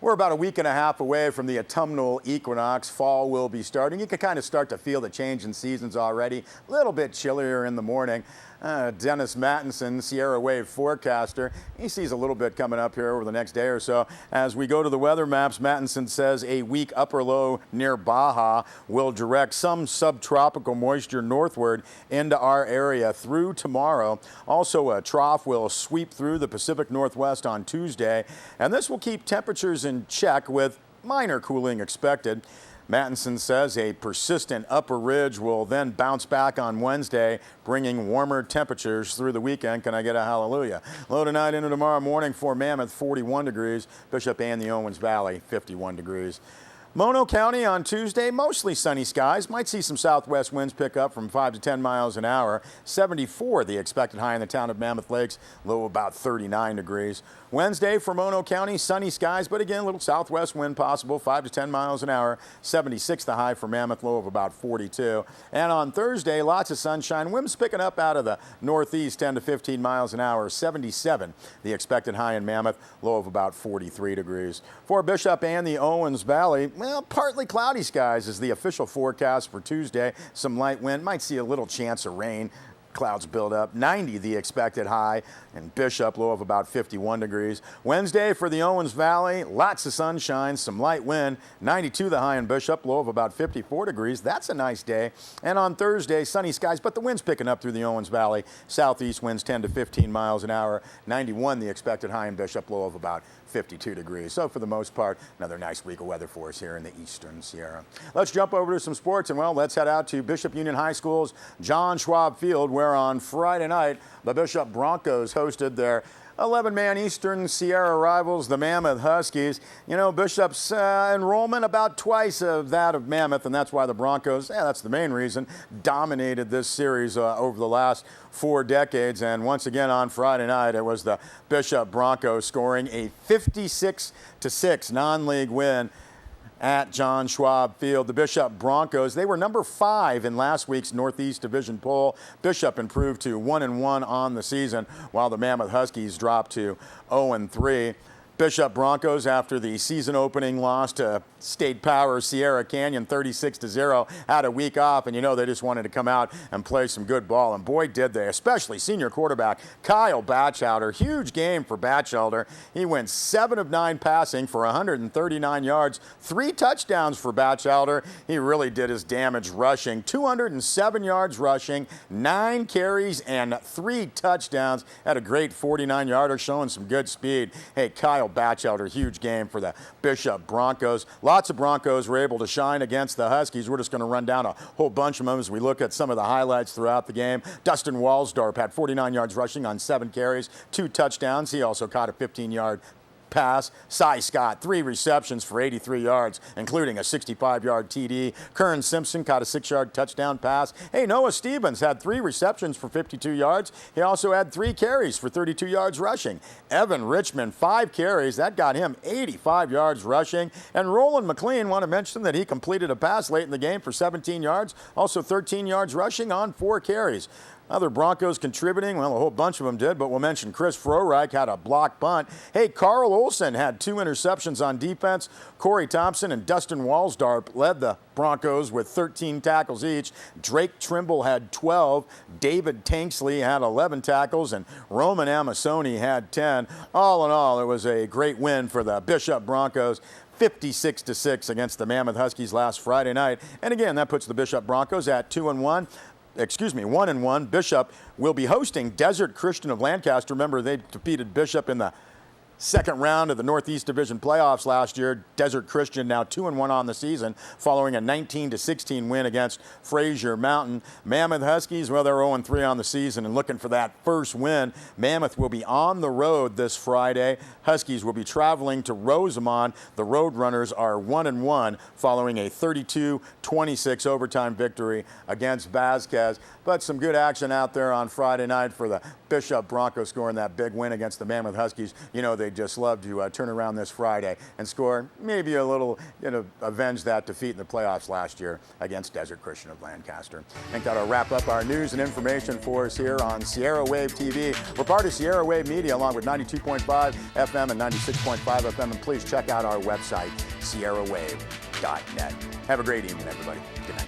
We're about a week and a half away from the autumnal equinox. Fall will be starting. You can kind of start to feel the change in seasons already. A little bit chillier in the morning. Dennis Mattinson, Sierra Wave forecaster, he sees a little bit coming up here over the next day or so. As we go to the weather maps, Mattinson says a weak upper low near Baja will direct some subtropical moisture northward into our area through tomorrow. Also, a trough will sweep through the Pacific Northwest on Tuesday, and this will keep temperatures in check with minor cooling expected. Mattinson says a persistent upper ridge will then bounce back on Wednesday, bringing warmer temperatures through the weekend. Can I get a hallelujah? Low tonight into tomorrow morning for Mammoth, 41 degrees. Bishop and the Owens Valley, 51 degrees. Mono County on Tuesday, mostly sunny skies. Might see some southwest winds pick up from 5 to 10 miles an hour. 74 the expected high in the town of Mammoth Lakes, low about 39 degrees. Wednesday for Mono County, sunny skies, but again, a little southwest wind possible, 5 to 10 miles an hour. 76 the high for Mammoth, low of about 42. And on Thursday, lots of sunshine. Winds picking up out of the northeast, 10 to 15 miles an hour. 77 the expected high in Mammoth, low of about 43 degrees. For Bishop and the Owens Valley, well, partly cloudy skies is the official forecast for Tuesday. Some light wind, might see a little chance of rain. Clouds build up. 90 the expected high, and Bishop low of about 51 degrees. Wednesday for the Owens Valley, lots of sunshine, some light wind. 92 the high in Bishop, low of about 54 degrees. That's a nice day. And on Thursday, sunny skies, but the wind's picking up through the Owens Valley. Southeast winds 10 to 15 miles an hour. 91 the expected high in Bishop, low of about 52 degrees. So for the most part, another nice week of weather for us here in the Eastern Sierra. Let's jump over to some sports, and well, let's head out to Bishop Union High School's John Schwab Field, where on Friday night, the Bishop Broncos hosted their 11-man Eastern Sierra rivals, the Mammoth Huskies. You know, Bishop's enrollment about twice of that of Mammoth, and that's why the Broncos, that's the main reason, dominated this series over the last 4 decades. And once again on Friday night, it was the Bishop Broncos scoring a 56-6 non-league win at John Schwab Field. The Bishop Broncos, they were number 5 in last week's Northeast Division poll. Bishop improved to 1-1 on the season, while the Mammoth Huskies dropped to 0-3. Bishop Broncos, after the season opening loss to State Power Sierra Canyon 36-0, had a week off, and you know they just wanted to come out and play some good ball, and boy did they, especially senior quarterback Kyle Batchelder. Huge game for Batchelder. He went 7 of 9 passing for 139 yards, 3 touchdowns for Batchelder. He really did his damage rushing. 207 yards rushing, 9 carries, and 3 touchdowns. Had a great 49-yarder, showing some good speed. Hey, Kyle Batchelder, huge game for the Bishop Broncos. Lots of Broncos were able to shine against the Huskies. We're just going to run down a whole bunch of them as we look at some of the highlights throughout the game. Dustin Walsdorp had 49 yards rushing on 7 carries, 2 touchdowns. He also caught a 15-yard pass. Cy Scott, 3 receptions for 83 yards, including a 65-yard TD. Kern Simpson caught a 6-yard touchdown pass. Hey, Noah Stevens had 3 receptions for 52 yards. He also had 3 carries for 32 yards rushing. Evan Richmond, 5 carries. That got him 85 yards rushing. And Roland McLean, want to mention that he completed a pass late in the game for 17 yards, also 13 yards rushing on 4 carries. Other Broncos contributing, well, a whole bunch of them did, but we'll mention Chris Froreich had a block bunt. Hey, Carl Olson had 2 interceptions on defense. Corey Thompson and Dustin Walsdorp led the Broncos with 13 tackles each. Drake Trimble had 12. David Tanksley had 11 tackles, and Roman Amasoni had 10. All in all, it was a great win for the Bishop Broncos. 56-6 against the Mammoth Huskies last Friday night. And again, that puts the Bishop Broncos at 1-1. Bishop will be hosting Desert Christian of Lancaster. Remember, they defeated Bishop in the second round of the Northeast Division playoffs last year. Desert Christian now 2-1 on the season, following a 19-16 win against Fraser Mountain. Mammoth Huskies, well, they're 0-3 on the season and looking for that first win. Mammoth will be on the road this Friday. Huskies will be traveling to Rosamond. The Roadrunners are 1-1 following a 32-26 overtime victory against Vasquez. But some good action out there on Friday night for the Bishop Broncos, scoring that big win against the Mammoth Huskies. You know they they'd just love to turn around this Friday and score maybe a little, avenge that defeat in the playoffs last year against Desert Christian of Lancaster. I think that'll wrap up our news and information for us here on Sierra Wave TV. We're part of Sierra Wave Media along with 92.5 FM and 96.5 FM. And please check out our website, sierrawave.net. Have a great evening, everybody. Good night.